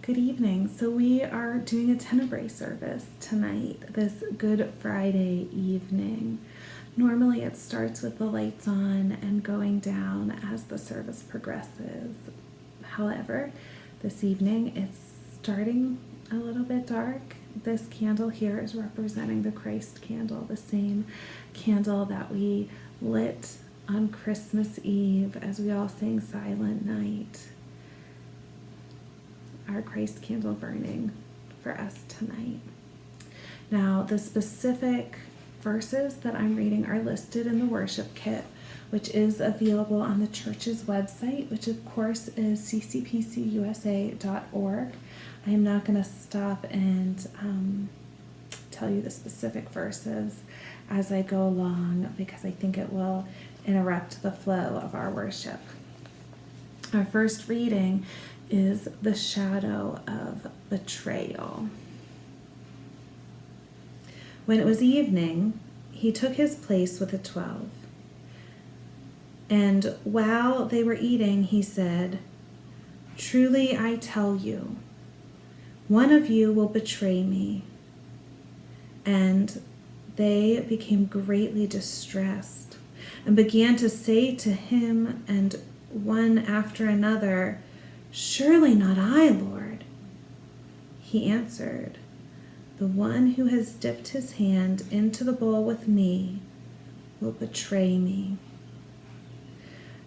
Good evening. So we are doing a Tenebrae service tonight, this Good Friday evening. Normally it starts with the lights on and going down as the service progresses. However, this evening it's starting a little bit dark. This candle here is representing the Christ candle, the same candle that we lit on Christmas Eve as we all sang Silent Night. Our Christ candle burning for us tonight. Now, the specific verses that I'm reading are listed in the worship kit, which is available on the church's website, which of course is ccpcusa.org. I am not going to stop and tell you the specific verses as I go along because I think it will interrupt the flow of our worship. Our first reading is the shadow of betrayal. When it was evening, he took his place with the 12. And while they were eating, he said, "Truly I tell you, one of you will betray me." And they became greatly distressed and began to say to him and one after another, "Surely not I, Lord." He answered, "The one who has dipped his hand into the bowl with me will betray me.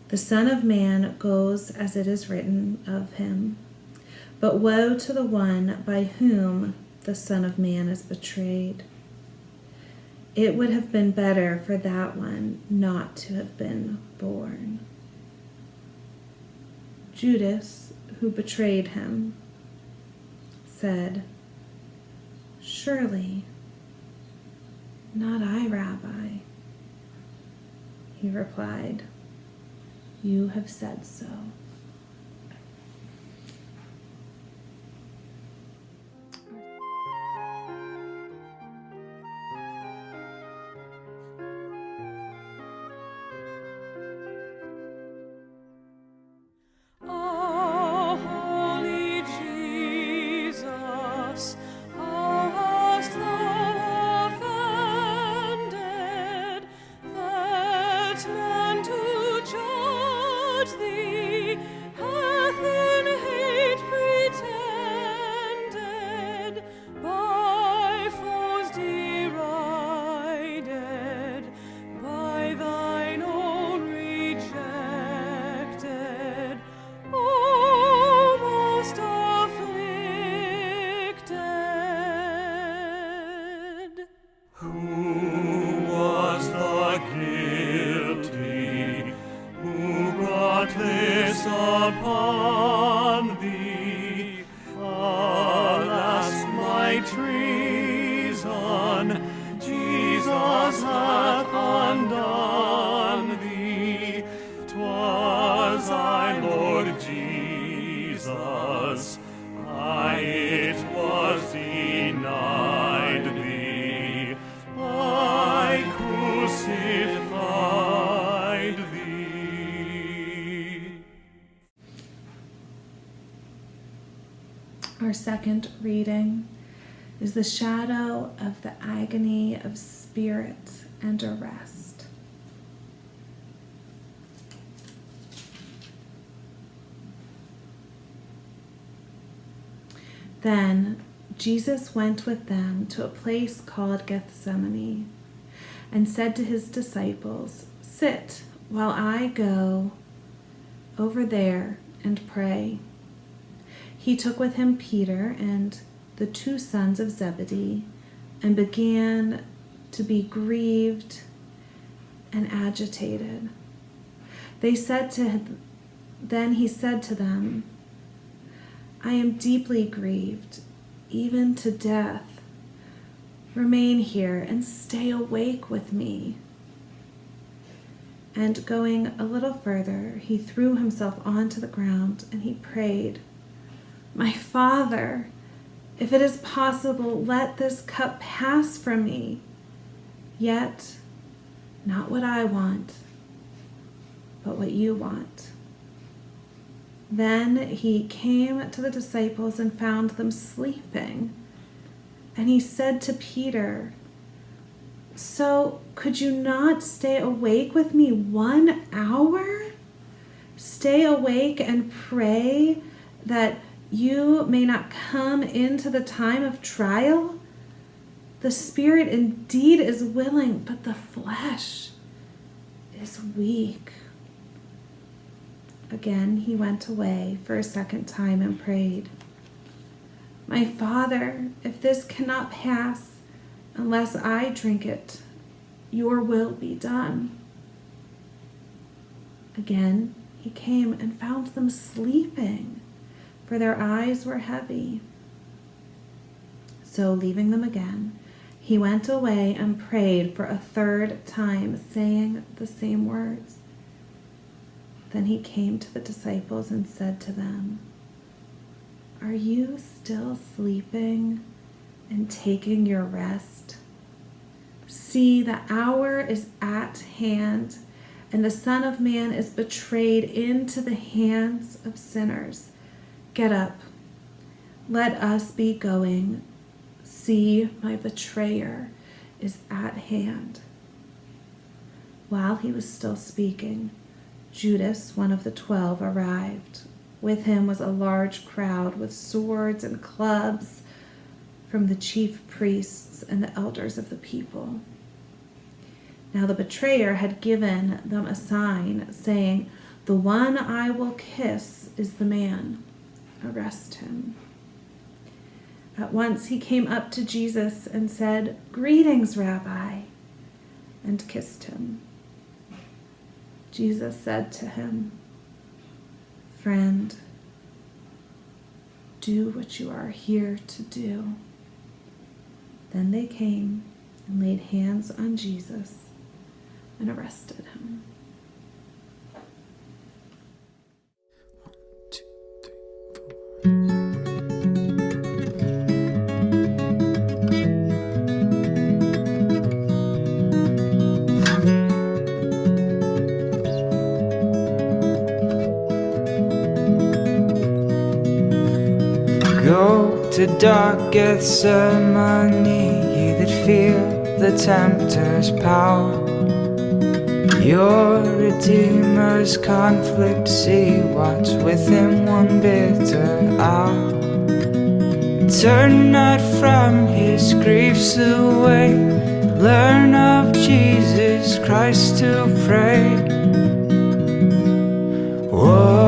The Son of Man goes as it is written of him, but woe to the one by whom the Son of Man is betrayed. It would have been better for that one not to have been born." Judas, who betrayed him, said, "Surely not I, Rabbi." He replied, "You have said so." Upon thee, alas, my treason, Jesus hath undone thee. 'Twas I, Lord Jesus, it was denied thee, I crucified thee. Our second reading is the shadow of the agony of spirit and arrest. Then Jesus went with them to a place called Gethsemane and said to his disciples, "Sit while I go over there and pray." He took with him Peter and the two sons of Zebedee and began to be grieved and agitated. Then he said to them, "I am deeply grieved, even to death. Remain here and stay awake with me." And going a little further, he threw himself onto the ground and he prayed, "My Father, if it is possible, let this cup pass from me. Yet not what I want, but what you want." Then he came to the disciples and found them sleeping. And he said to Peter, "So could you not stay awake with me 1 hour? Stay awake and pray that you may not come into the time of trial? The spirit indeed is willing, but the flesh is weak." Again he went away for a second time and prayed, "My Father, if this cannot pass unless I drink it, your will be done." Again he came and found them sleeping, for their eyes were heavy. So leaving them again, he went away and prayed for a third time, saying the same words. Then he came to the disciples and said to them, "Are you still sleeping and taking your rest? See, the hour is at hand, and the Son of Man is betrayed into the hands of sinners. Get up, let us be going. See, my betrayer is at hand." While he was still speaking, Judas, one of the 12, arrived. With him was a large crowd with swords and clubs from the chief priests and the elders of the people. Now the betrayer had given them a sign, saying, "The one I will kiss is the man. Arrest him." At once he came up to Jesus and said, "Greetings, Rabbi," and kissed him. Jesus said to him, "Friend, do what you are here to do." Then they came and laid hands on Jesus and arrested him. Go to dark Gethsemane, ye that feel the tempter's power. Your Redeemer's conflict, see, watch with him one bitter hour. Turn not from his griefs away, learn of Jesus Christ to pray. Whoa.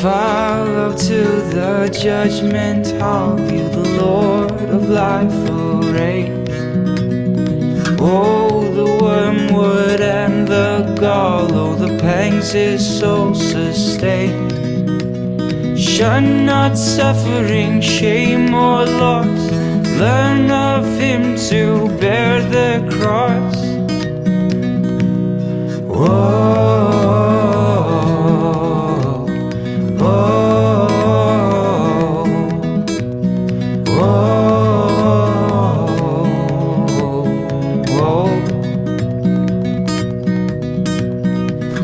Follow to the judgment hall, view the Lord of life will reign. Oh, the wormwood and the gall, oh, the pangs his soul sustained. Shun not suffering, shame or loss, learn of him to bear the cross. Whoa.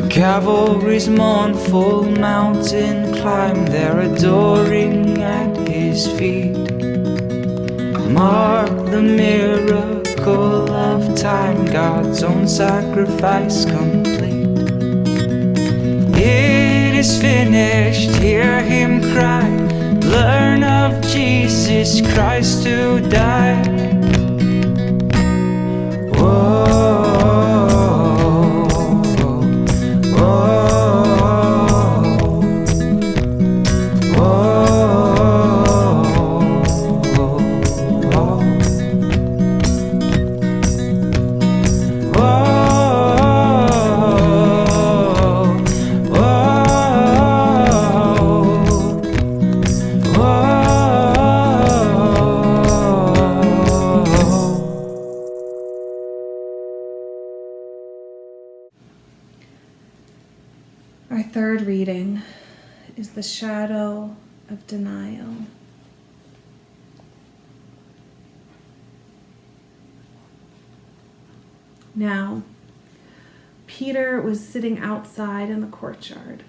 Cavalry's mournful mountain climb, they're adoring at his feet. Mark the miracle of time, God's own sacrifice complete. It is finished, hear him cry, learn of Jesus Christ who died. Whoa. Our third reading is the shadow of denial. Now, Peter was sitting outside in the courtyard.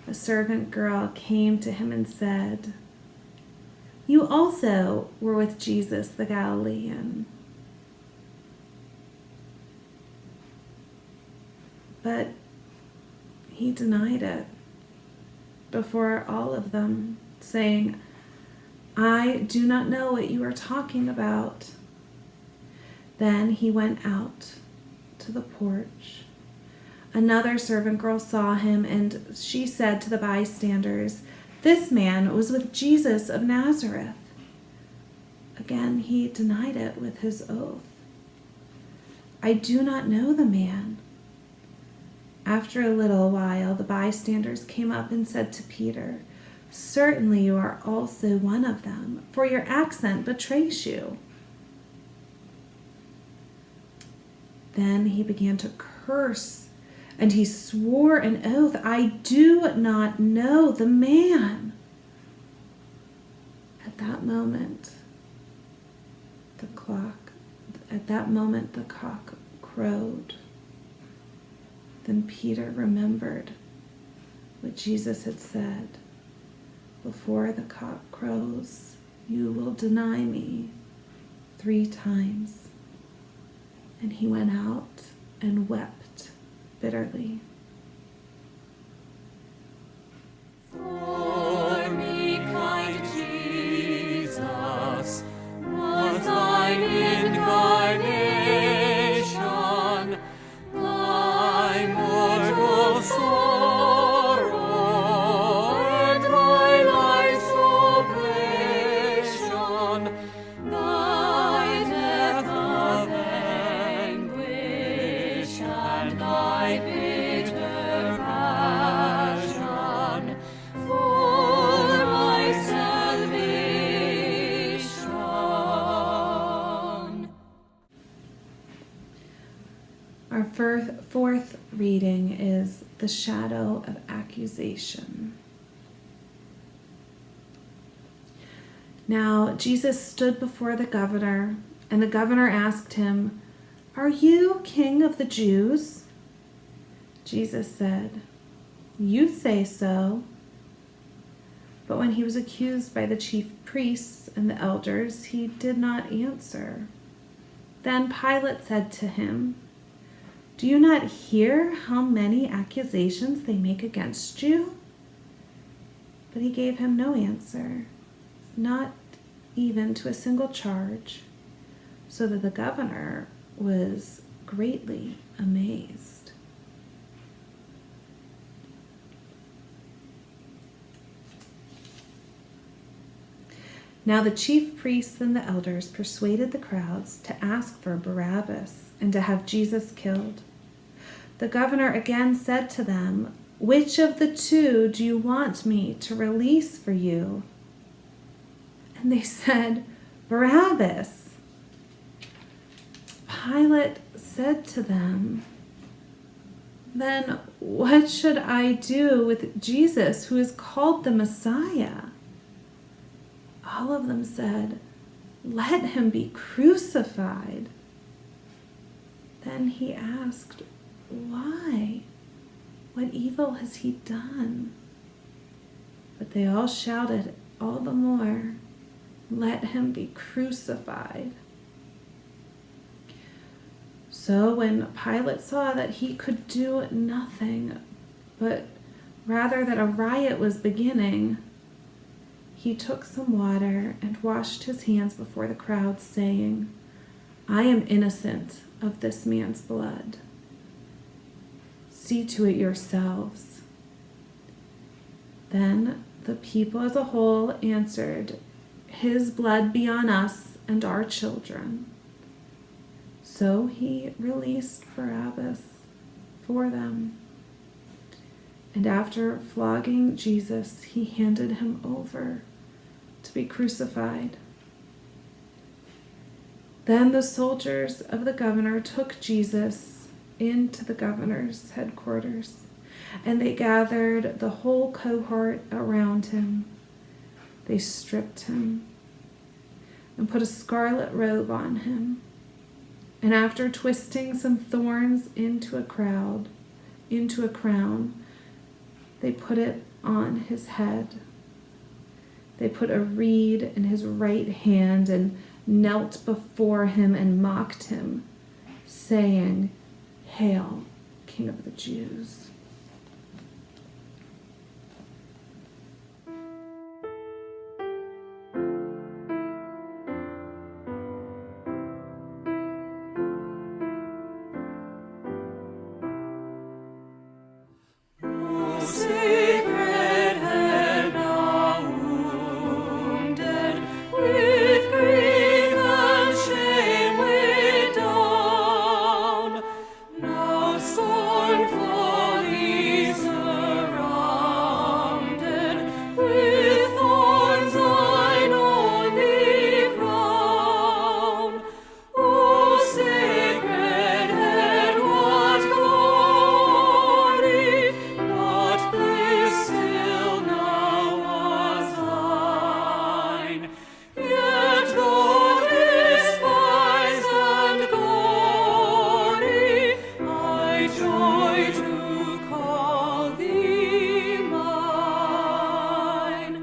A servant girl came to him and said, "You also were with Jesus the Galilean." But he denied it before all of them, saying, "I do not know what you are talking about." Then he went out to the porch. Another servant girl saw him, and she said to the bystanders, "This man was with Jesus of Nazareth." Again, he denied it with his oath, "I do not know the man." After a little while, the bystanders came up and said to Peter, "Certainly you are also one of them, for your accent betrays you." Then he began to curse, and he swore an oath, "I do not know the man." At that moment, the cock crowed. Then Peter remembered what Jesus had said, "Before the cock crows, you will deny me 3 times." And he went out and wept bitterly. For me, kind Jesus, was thine incarnation, thy mortal sorrow, and thy life's oblation, thy death of anguish, and thy bitter passion, for my salvation. Our fourth reading is the shadow of accusation. Now Jesus stood before the governor, and the governor asked him, "Are you king of the Jews?" Jesus said, "You say so." But when he was accused by the chief priests and the elders, he did not answer. Then Pilate said to him, "Do you not hear how many accusations they make against you?" But he gave him no answer, not even to a single charge, so that the governor was greatly amazed. Now the chief priests and the elders persuaded the crowds to ask for Barabbas and to have Jesus killed. The governor again said to them, "Which of the 2 do you want me to release for you?" And they said, "Barabbas." Pilate said to them, "Then what should I do with Jesus, who is called the Messiah?" All of them said, "Let him be crucified." Then he asked, "Why? What evil has he done?" But they all shouted all the more, "Let him be crucified." So when Pilate saw that he could do nothing, but rather that a riot was beginning, he took some water and washed his hands before the crowd, saying, "I am innocent of this man's blood. See to it yourselves." Then the people as a whole answered, "His blood be on us and our children." So he released Barabbas for them. And after flogging Jesus, he handed him over to be crucified. Then the soldiers of the governor took Jesus into the governor's headquarters And they gathered the whole cohort around him. They stripped him and put a scarlet robe on him. And after twisting some thorns into a crown, they put it on his head. They put a reed in his right hand and knelt before him and mocked him, saying, "Hail, King of the Jews." Sacred head now wounded, with grief and shame weighed down, now scornfully surrounded, with thorns thine only crown. O sacred head, what glory, what bliss still now was thine! Yet though despised and gory, I joy to call thee mine.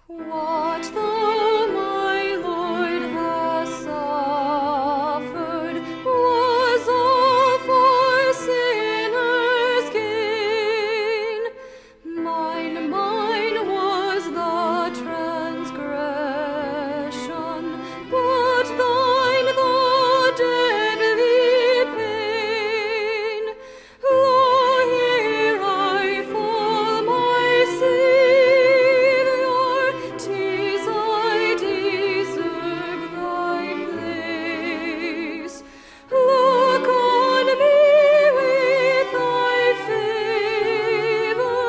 What thou, my Lord, hast suffered was all for sinners' gain. Mine was the transgression, but thine the deadly pain. Lo, here I fall, my Saviour, 'tis I deserve thy place. Look on me with thy favor,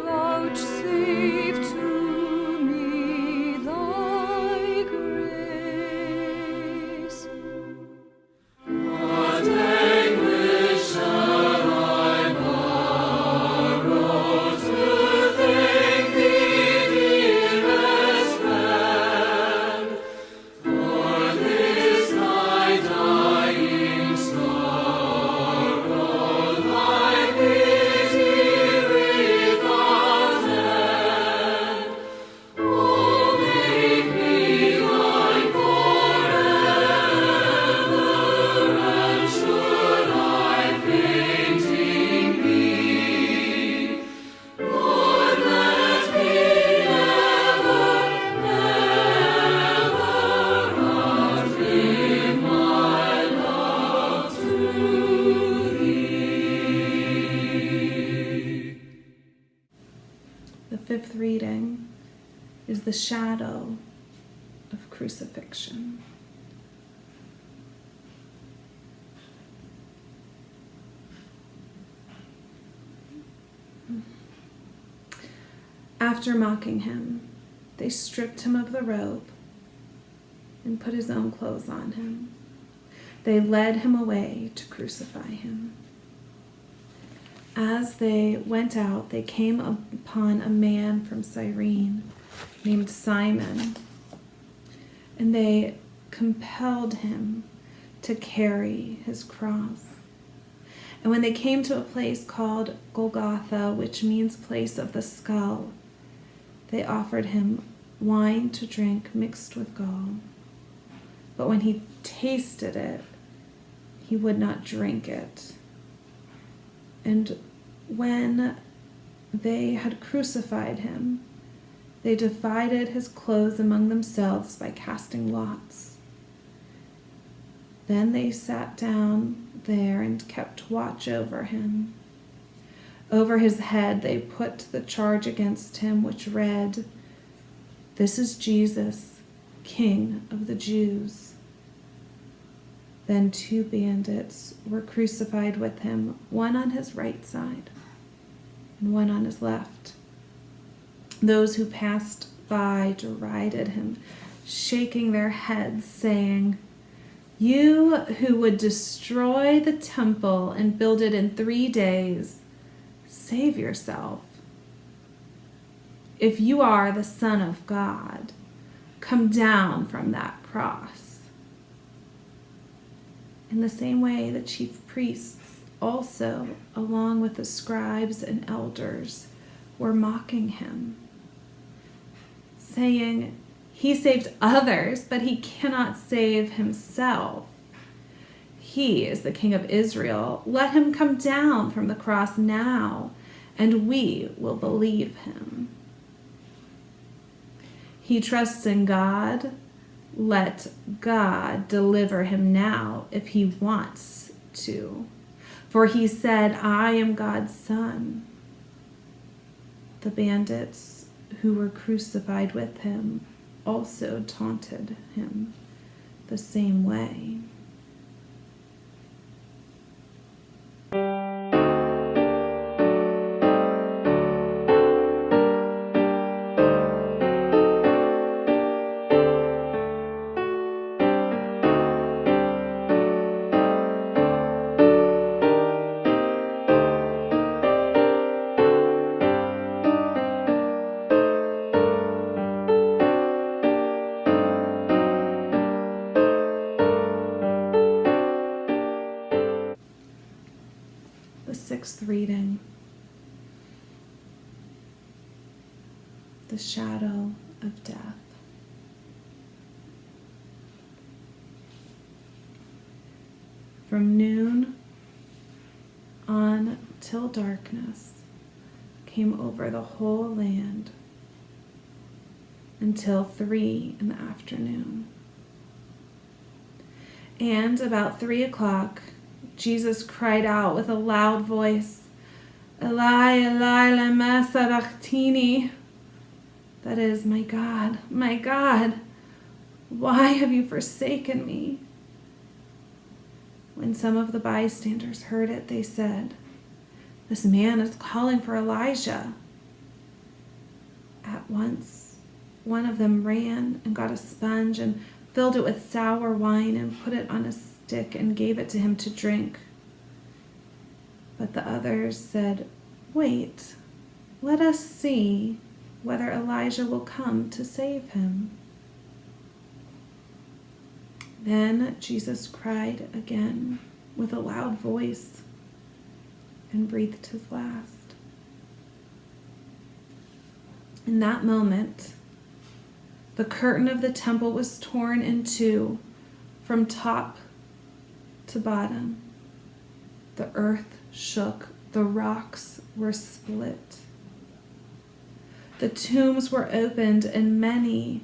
vouchsafe to me thy grace. What anguish shall I borrow to thank thee, dearest friend, for this thy dying sorrow, thy pity without end. Oh, make me thine forever, and should I fainting be, Lord, let me never, never outlive my love to thee. The fifth reading is the shadow of crucifixion. After mocking him, they stripped him of the robe and put his own clothes on him. They led him away to crucify him. As they went out, they came upon a man from Cyrene named Simon, and they compelled him to carry his cross. And when they came to a place called Golgotha, which means place of the skull, they offered him wine to drink mixed with gall. But when he tasted it, he would not drink it. And when they had crucified him, they divided his clothes among themselves by casting lots. Then they sat down there and kept watch over him. Over his head they put the charge against him, which read, "This is Jesus, King of the Jews." Then 2 bandits were crucified with him, one on his right side and one on his left. Those who passed by derided him, shaking their heads, saying, "You who would destroy the temple and build it in 3 days, save yourself. If you are the Son of God, come down from that cross." In the same way, the chief priests also, along with the scribes and elders, were mocking him, saying, "He saved others, but he cannot save himself. He is the King of Israel. Let him come down from the cross now, and we will believe him. He trusts in God. Let God deliver him now if he wants to. For he said, 'I am God's son.'" The bandits who were crucified with him also taunted him the same way. The sixth reading. The shadow of death. From noon on till darkness came over the whole land until 3 p.m. And about 3 o'clock, Jesus cried out with a loud voice, "Eli, Eli, lema sabachthani." That is, my God, why have you forsaken me?" When some of the bystanders heard it, they said, "This man is calling for Elijah." At once, one of them ran and got a sponge and filled it with sour wine and put it on a stick and gave it to him to drink. But the others said, "Wait, let us see whether Elijah will come to save him." Then Jesus cried again with a loud voice and breathed his last. In that moment, the curtain of the temple was torn in two from top to bottom. The earth shook, the rocks were split. The tombs were opened, and many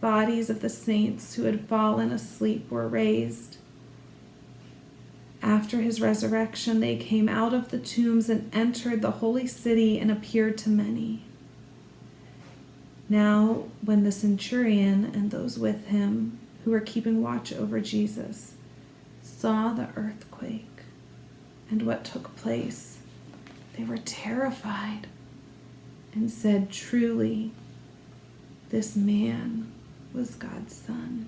bodies of the saints who had fallen asleep were raised. After his resurrection, they came out of the tombs and entered the holy city and appeared to many. Now, when the centurion and those with him who were keeping watch over Jesus saw the earthquake and what took place, they were terrified and said, "Truly, this man was God's son."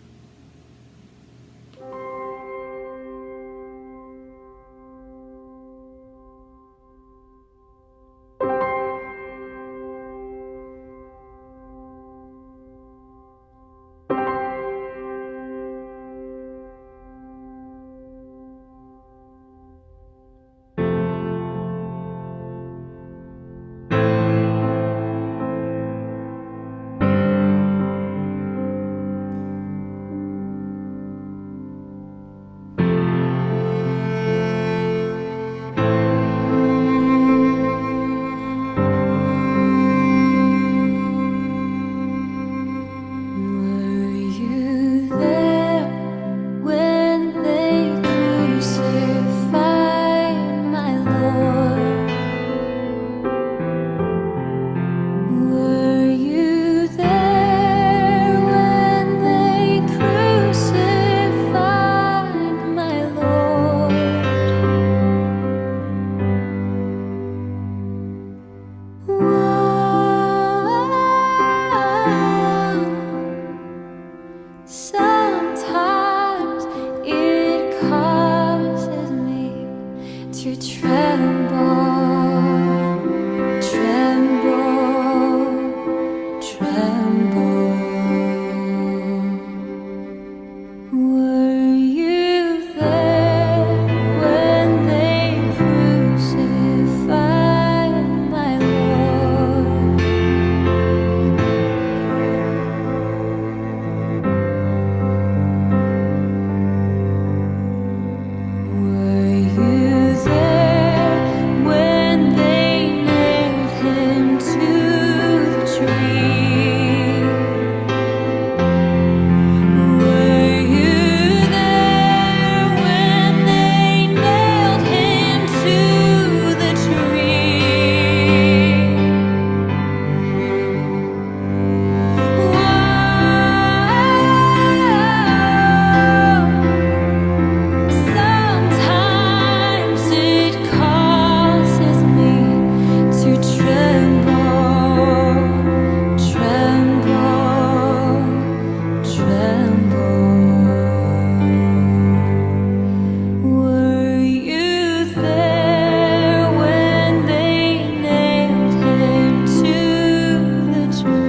tremble. Were you there when they crucified my Lord? Were you there when they nailed him to the tree? Were you there when they nailed him to the tree? Sometimes it causes me to tremble, tremble, tremble. Were you there when they nailed him to the tree?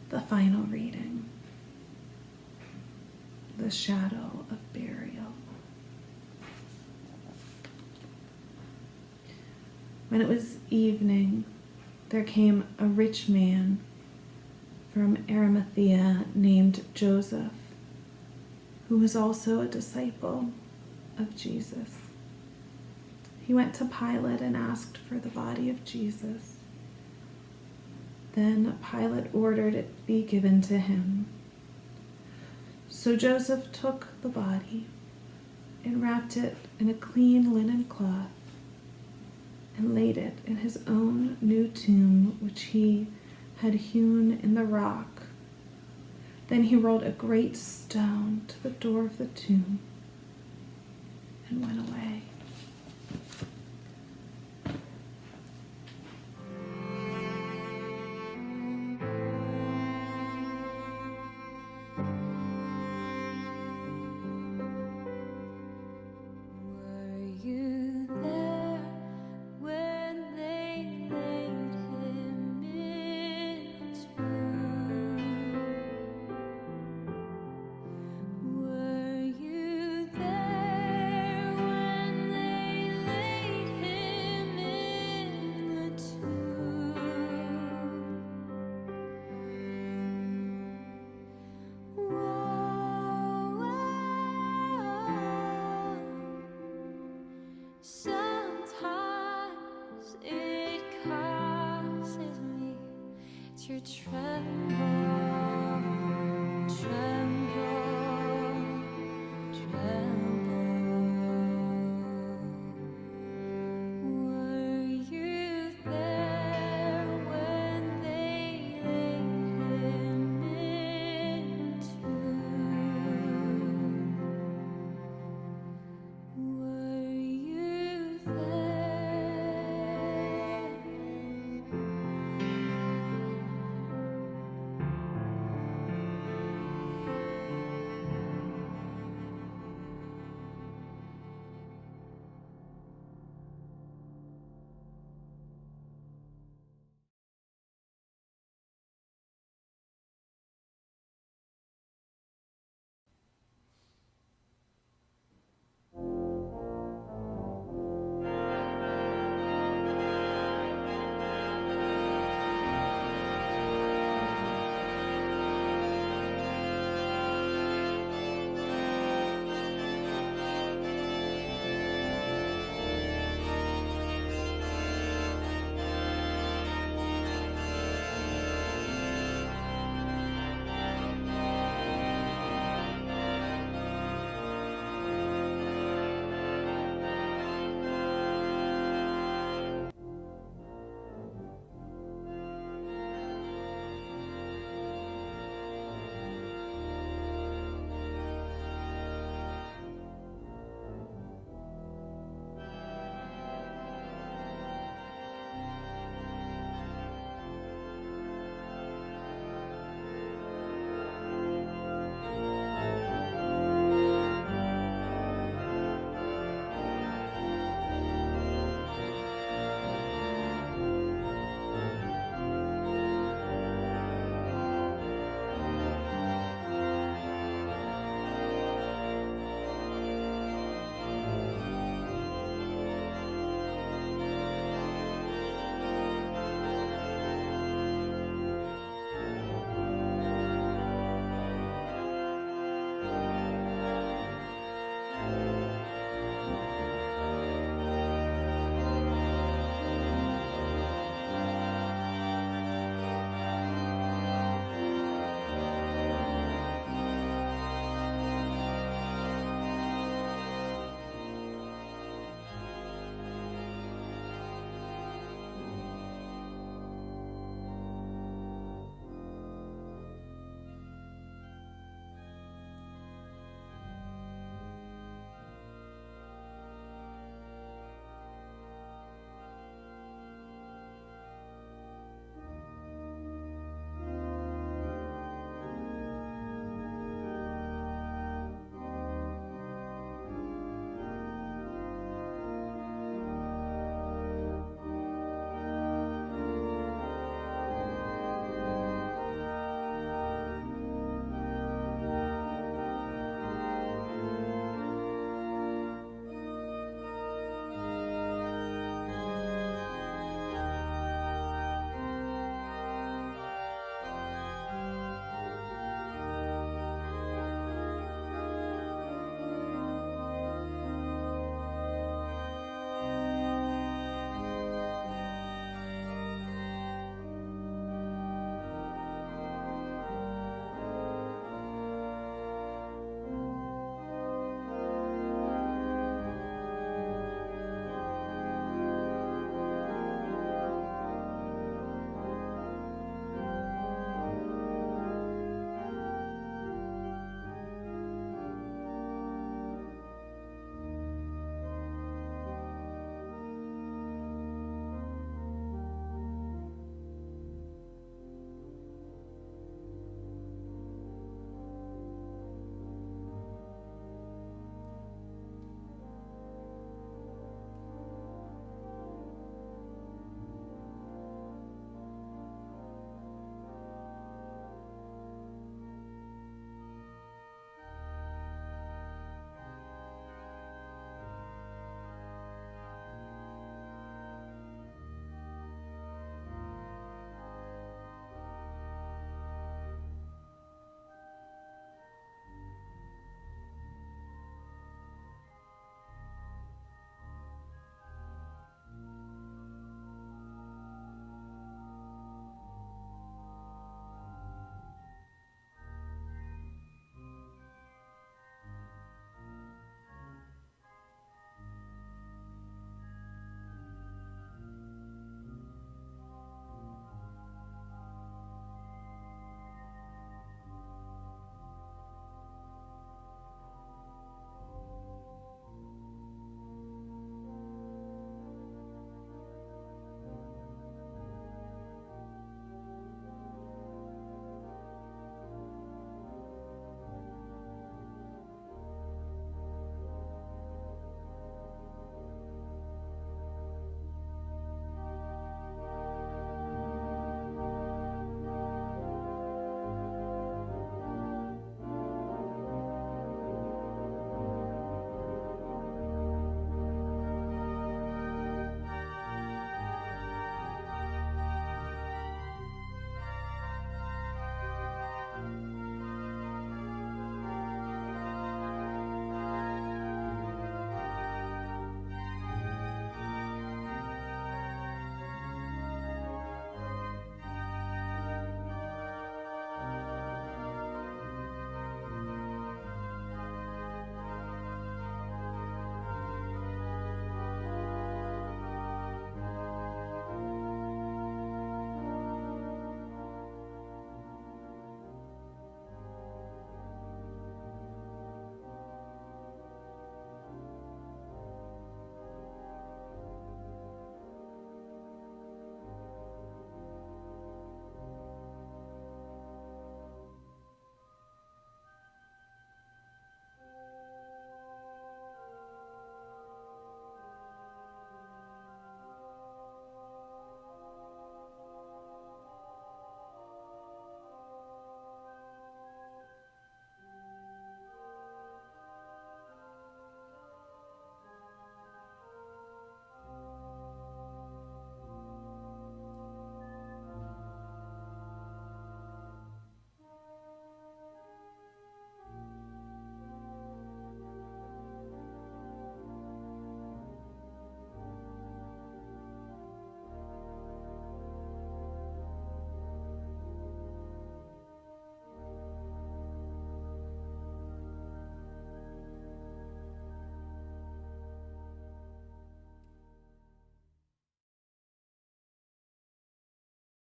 The final reading. The shadow of burial. When it was evening, there came a rich man from Arimathea named Joseph, who was also a disciple of Jesus. He went to Pilate and asked for the body of Jesus. Then Pilate ordered it be given to him. So Joseph took the body and wrapped it in a clean linen cloth and laid it in his own new tomb, which he had hewn in the rock. Then he rolled a great stone to the door of the tomb and went away. Were you there when they laid him in the tomb? Were you there when they laid him in the tomb? Whoa, so